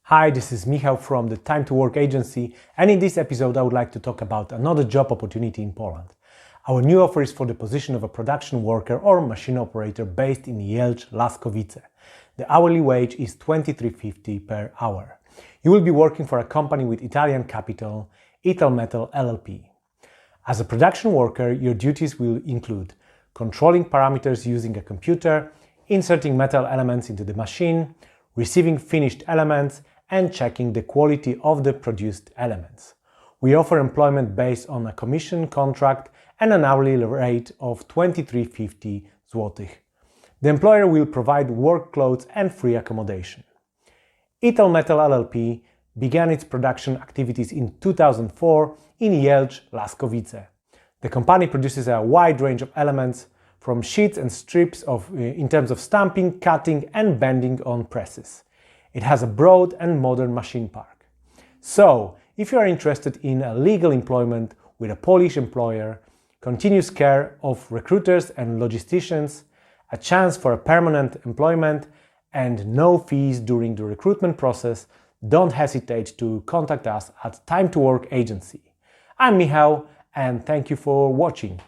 Hi, this is Michał from the Time2Work Agency, and in this episode I would like to talk about another job opportunity in Poland. Our new offer is for the position of a production worker or machine operator based in Jelcz-Laskowice. The hourly wage is 23.50 per hour. You will be working for a company with Italian capital, Italmetal Sp. As a production worker, your duties will include controlling parameters using a computer, inserting metal elements into the machine, receiving finished elements, and checking the quality of the produced elements. We offer employment based on a commission contract and an hourly rate of 23.50 zł. The employer will provide work clothes and free accommodation. Italmetal Sp began its production activities in 2004 in Jelcz-Laskowice. The company produces a wide range of elements from sheets and strips in terms of stamping, cutting and bending on presses. It has a broad and modern machine park. So, if you are interested in a legal employment with a Polish employer, continuous care of recruiters and logisticians, a chance for a permanent employment, and no fees during the recruitment process, don't hesitate to contact us at Time2Work Agency. I'm Michał, and thank you for watching.